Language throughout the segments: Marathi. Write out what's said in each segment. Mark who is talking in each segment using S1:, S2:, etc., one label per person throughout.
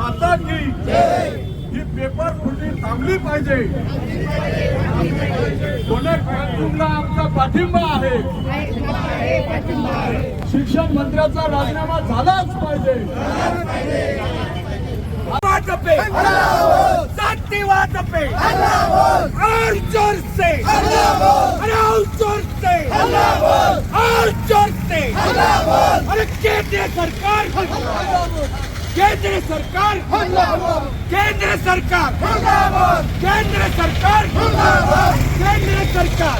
S1: माता की ही पेपर फुटी थांबली पाहिजे. कोणक मॅन्सूनला आमचा पाठिंबा आहे. शिक्षण मंत्र्याचा राजीनामा झालाच पाहिजे.
S2: जातीवाद पे और जोर से और जोर से और जोर से अरे केंद्र सरकार केंद्र सरकार केंद्र सरकार केंद्र सरकार केंद्र सरकार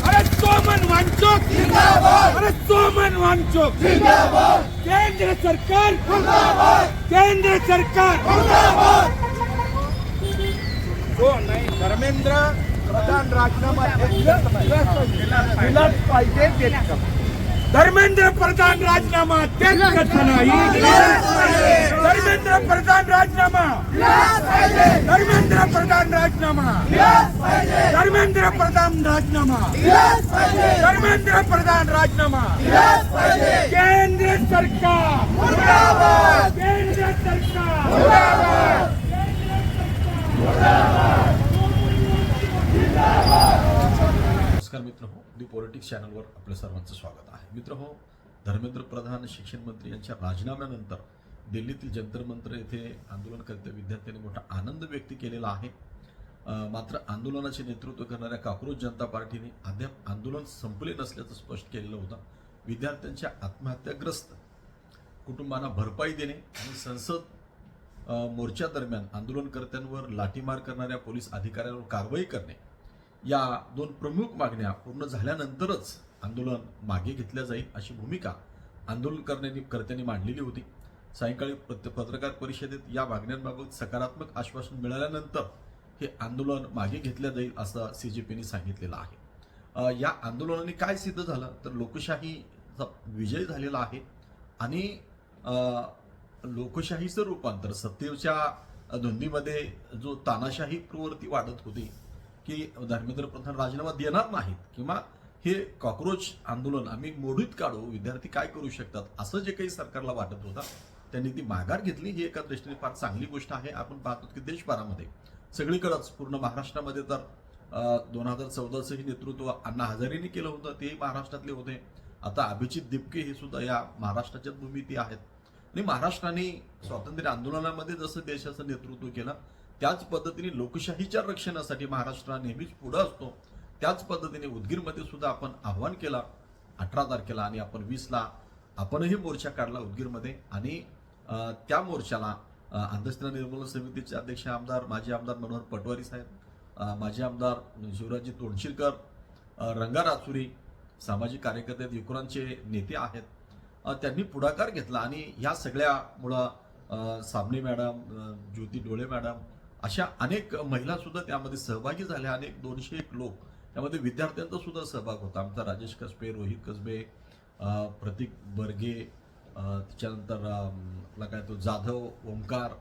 S2: अरे सोमन वांचूक अरे सोमन वांचूक केंद्र सरकार केंद्र सरकार
S1: हो नाही धर्मेंद्र प्रधान राजीनामा दिलाच पाहिजे.
S2: धर्मेंद्र प्रधान राजीनामा देत कसं नाही. धर्मेंद्र प्रधान राजीनामा धर्मेंद्र प्रधान राजीनामा धर्मेंद्र प्रधान राजीनामा धर्मेंद्र प्रधान राजीनामा केंद्र सरकार केंद्र सरकार
S3: नमस्कार मित्र हो, दी पॉलिटिक्स चॅनलवर आपल्या सर्वांचं स्वागत आहे. मित्र हो, धर्मेंद्र प्रधान शिक्षण मंत्री यांच्या राजीनाम्यानंतर दिल्लीतील जंतर मंतर येथे आंदोलनकर्त्या विद्यार्थ्यांनी मोठा आनंद व्यक्त केलेला आहे. मात्र आंदोलनाचे नेतृत्व करणाऱ्या काँक्रोच जनता पार्टीने अद्याप आंदोलन संपले नसल्याचं स्पष्ट केलेलं होतं. विद्यार्थ्यांच्या आत्महत्याग्रस्त कुटुंबांना भरपाई देणे आणि संसद मोर्चा दरम्यान आंदोलनकर्त्यांवर लाठीमार करणाऱ्या पोलीस अधिकाऱ्यांवर कारवाई करणे या दोन प्रमुख मागण्या पूर्ण झाल्यानंतरच आंदोलन मागे घेतल्या जाईल अशी भूमिका आंदोलनकर्त्यांनी मांडलेली होती. सायंकाळी पत्रकार परिषदेत या मागण्यांबाबत सकारात्मक आश्वासन मिळाल्यानंतर हे आंदोलन मागे घेतल्या जाईल असं CJPने सांगितलेलं आहे. या आंदोलनाने काय सिद्ध झालं तर लोकशाहीचा विजय झालेला आहे आणि लोकशाहीचं रूपांतर सत्तेच्या धुंदीमध्ये जो तानाशाही प्रवृत्ती वाढत होती की धर्मेंद्र प्रधान राजीनामा देणार नाहीत किंवा हे कॉक्रोच आंदोलन आम्ही मोडीत काढू, विद्यार्थी काय करू शकतात असं जे काही सरकारला वाटत होतं त्यांनी ती माघार घेतली. ही एका दृष्टीने फार चांगली गोष्ट आहे. आपण पाहतो की देशभरामध्ये सगळीकडेच पूर्ण महाराष्ट्रामध्ये तर 2014चं हे नेतृत्व अण्णा हजारेंनी केलं होतं, तेही महाराष्ट्रातले होते. आता अभिजित दिपके हे सुद्धा या महाराष्ट्राच्याच भूमिती आहेत आणि महाराष्ट्राने स्वातंत्र्य आंदोलनामध्ये जसं देशाचं नेतृत्व केलं त्याच पद्धतीने लोकशाहीच्या रक्षणासाठी महाराष्ट्र नेहमीच पुढे असतो. त्याच पद्धतीने उदगीरमध्ये सुद्धा आपण आव्हान केला 18 तारखेला आणि आपण 20ला आपणही मोर्चा काढला उदगीरमध्ये आणि त्या मोर्चाला अंधश्रद्धा निर्मूलन समितीचे अध्यक्ष आमदार माजी आमदार मनोहर पटवारी साहेब, माजी आमदार शिवराजी तोंडशीरकर, रंगा राचुरी, सामाजिक कार्यकर्ते युक्रांचे नेते आहेत, त्यांनी पुढाकार घेतला आणि या सगळ्यामुळं साबणे मॅडम, ज्योती डोळे मॅडम अशा अनेक महिला सुद्धा त्यामध्ये सहभागी झाल्या. अनेक 201 लोक त्यामध्ये विद्यार्थ्यांचा सुद्धा सहभाग होता. आमचा राजेश कसबे, रोहित कसबे, प्रतीक बर्गे, त्याच्यानंतर आपला काय तो जाधव, ओंकार,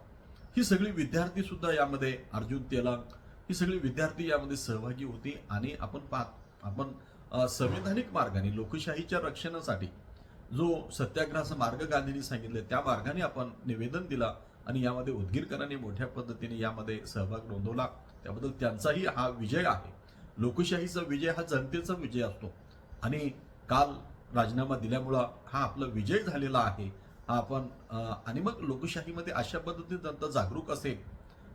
S3: ही सगळी विद्यार्थी सुद्धा यामध्ये, अर्जुन तेलंग, ही सगळी विद्यार्थी यामध्ये सहभागी होती आणि आपण संवैधानिक मार्गाने लोकशाहीच्या रक्षणासाठी जो सत्याग्रहाचा मार्ग गांधींनी सांगितले त्या मार्गाने आपण निवेदन दिला आणि यामध्ये उदगीरकरांनी मोठ्या पद्धतीने यामध्ये सहभाग नोंदवला. त्याबद्दल त्यांचाही हा विजय आहे. लोकशाहीचा विजय हा जनतेचा विजय असतो आणि काल राजीनामा दिल्यामुळं हा आपला विजय झालेला आहे. हा आपण आणि मग लोकशाहीमध्ये अशा पद्धतीने जनता जागरूक असेल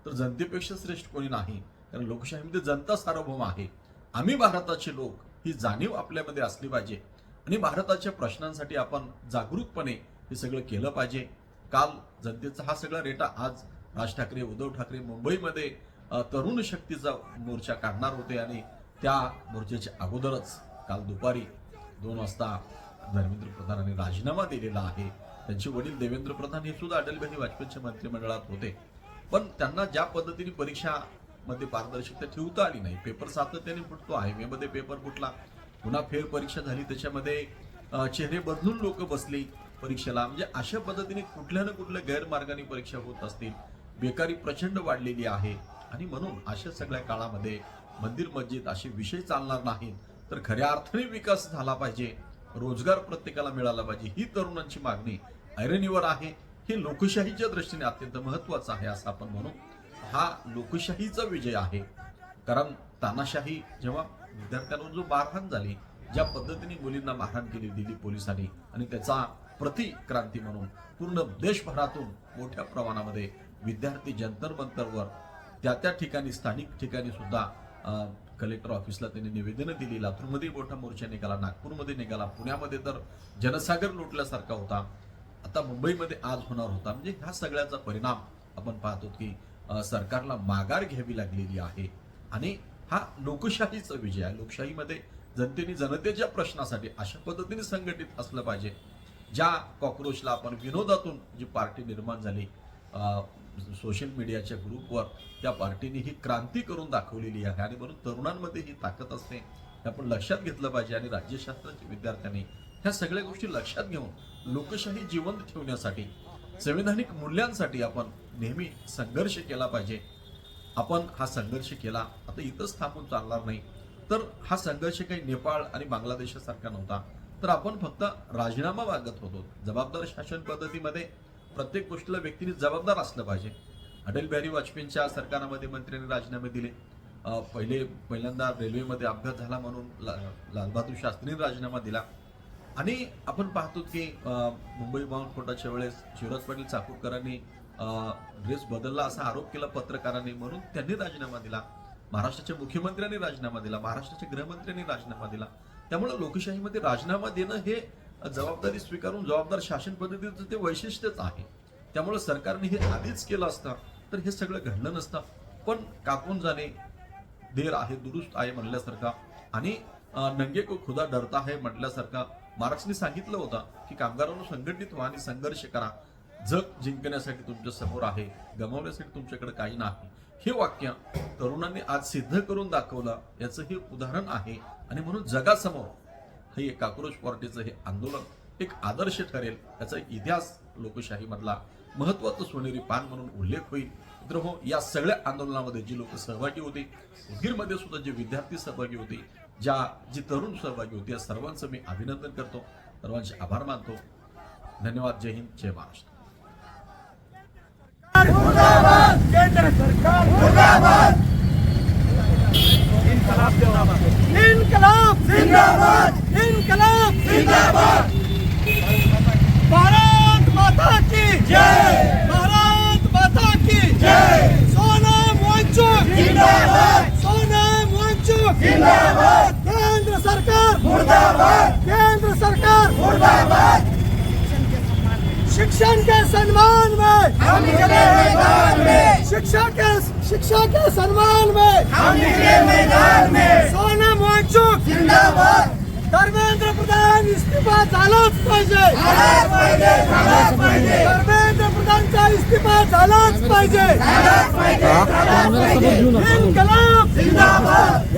S3: तर जनतेपेक्षा श्रेष्ठ कोणी नाही, कारण लोकशाहीमध्ये जनता सार्वभौम आहे. आम्ही भारताचे लोक ही जाणीव आपल्यामध्ये असली पाहिजे आणि भारताच्या प्रश्नांसाठी आपण जागरूकपणे हे सगळं केलं पाहिजे. काल जनतेचा हा सगळा रेटा आज राज ठाकरे, उद्धव ठाकरे मुंबईमध्ये तरुण शक्तीचा मोर्चा काढणार होते आणि त्या मोर्चाच्या अगोदरच काल दुपारी 2 वाजता धर्मेंद्र प्रधानांनी राजीनामा दिलेला आहे. त्यांचे वडील देवेंद्र प्रधान हे सुद्धा अटल बिहारी वाजपेयीच्या मंत्रिमंडळात होते, पण त्यांना ज्या पद्धतीने परीक्षामध्ये पारदर्शकता ठेवता आली नाही. पेपर सातत्याने फुटतो, हायवेमध्ये पेपर फुटला, पुन्हा फेर परीक्षा झाली, त्याच्यामध्ये चेहरे बदलून लोक बसली परीक्षेला. म्हणजे अशा पद्धतीने कुठल्या ना कुठल्या गैरमार्गाने परीक्षा होत असतील. बेकारी प्रचंड वाढलेली आहे आणि म्हणून अशा सगळ्या काळामध्ये मंदिर मस्जिद असे विषय चालणार नाहीत तर खऱ्या अर्थाने विकास झाला पाहिजे, रोजगार प्रत्येकाला मिळाला पाहिजे, ही तरुणांची मागणी ऐरणीवर आहे. हे लोकशाहीच्या दृष्टीने अत्यंत महत्वाचं आहे असं आपण म्हणू. हा लोकशाहीचा विजय आहे. कारण तानाशाही जेव्हा विद्यार्थ्यांवर जो मारहाण झाली, ज्या पद्धतीने मुलींना मारहाण केली दिल्ली पोलिसांनी, आणि त्याचा प्रतिक्रांती म्हणून पूर्ण देशभरातून मोठ्या प्रमाणामध्ये विद्यार्थी जंतर मंतरवर त्या ठिकाणी स्थानिक ठिकाणी सुद्धा कलेक्टर ऑफिसला त्यांनी निवेदनं दिली. लातूरमध्ये मोठा मोर्चा निघाला, नागपूरमध्ये निघाला, पुण्यामध्ये तर जनसागर लुटल्यासारखा होता, आता मुंबईमध्ये आज होणार होता. म्हणजे ह्या सगळ्याचा परिणाम आपण पाहतो की सरकारला माघार घ्यावी लागलेली आहे. आणि हा लोकशाहीचा विजय आहे. लोकशाहीमध्ये जनतेने जनतेच्या प्रश्नासाठी अशा पद्धतीने संघटित असलं पाहिजे. ज्या कॉक्रोचला आपण विनोदातून जी पार्टी निर्माण झाली सोशल मीडियाच्या ग्रुपवर, त्या पार्टीने ही क्रांती करून दाखवलेली आहे. आणि म्हणून तरुणांमध्ये ही ताकद असते, हे आपण लक्षात घेतलं पाहिजे. आणि राज्यशास्त्राच्या विद्यार्थ्यांनी ह्या सगळ्या गोष्टी लक्षात घेऊन लोकशाही जिवंत ठेवण्यासाठी, संवैधानिक मूल्यांसाठी आपण नेहमी संघर्ष केला पाहिजे. आपण हा संघर्ष केला, आता इथंच थांबून चालणार नाही. तर हा संघर्ष काही नेपाळ आणि बांगलादेशासारखा नव्हता, तर आपण फक्त राजीनामा मागत होतो. जबाबदार शासन पद्धतीमध्ये प्रत्येक गोष्टीला व्यक्तीने जबाबदार असलं पाहिजे. अटल बिहारी वाजपेयींच्या सरकारामध्ये मंत्र्यांनी राजीनामे दिले. पहिल्यांदा रेल्वेमध्ये अपघात झाला म्हणून लालबहादूर शास्त्रींनी राजीनामा दिला. आणि आपण पाहतो की मुंबई बॉम्बस्फोटाच्या वेळेस शिवराज पाटील चाकूरकरांनी ड्रेस बदलला असा आरोप केला पत्रकारांनी, म्हणून त्यांनी राजीनामा दिला. महाराष्ट्राच्या मुख्यमंत्र्यांनी राजीनामा दिला, महाराष्ट्राच्या गृहमंत्र्यांनी राजीनामा दिला. त्यामुळे लोकशाहीमध्ये राजीनामा देणं हे जबाबदारी स्वीकारून जबाबदार शासन पद्धतीचं ते वैशिष्ट्यच आहे. त्यामुळे सरकारने हे आधीच केलं असतं तर हे सगळं घडलं नसतं. पण कापून जाणे देर आहे दुरुस्त आहे म्हणल्यासारखा, आणि नंगे को खुदा डरता है म्हटल्यासारखा मार्क्सने सांगितलं होतं की कामगारांनो संघटित व्हा आणि संघर्ष करा. जग जिंकण्यासाठी तुमच्या समोर आहे, गमावण्यासाठी तुमच्याकडे काही नाही. हे वाक्य तरुणांनी आज सिद्ध करून दाखवलं, याचं हे उदाहरण आहे. आणि म्हणून जगासमोर हे कॉक्रोच पार्टीचं हे आंदोलन एक आदर्श ठरेल, याचा एक इतिहास लोकशाहीमधला महत्वाचं सोनेरी पान म्हणून उल्लेख होईल. मित्रहो, या सगळ्या आंदोलनामध्ये जी लोक सहभागी होती, उदगीरमध्ये सुद्धा जे विद्यार्थी सहभागी होते, जी तरुण सहभागी होती, या सर्वांचं मी अभिनंदन करतो, सर्वांचे आभार मानतो. धन्यवाद. जय हिंद, जय महाराष्ट्र.
S2: केंद्र सरकार मुर्दाबाद. इन्कलाब जिंदाबाद. इन्कलाब जिंदाबाद. इन्कलाब जिंदाबाद. भारत माता की जय. भारत माता की जय. सोनम वांचूक जिंदाबाद. सोनम वांचूक जिंदाबाद. केंद्र सरकार मुर्दाबाद. केंद्र सरकार मुर्दाबाद. शिक्षण के सम्मान में हम निकले मैदान में. शिक्षा के सम्मान में हम निकले मैदान में. सोनम वांचूक जिंदाबाद. धर्मेंद्र प्रधान इस्तीफा झालाच पाहिजे. धर्मेंद्र प्रधानचा इस्तीफा झालाच पाहिजे. इन्कलाब जिंदाबाद.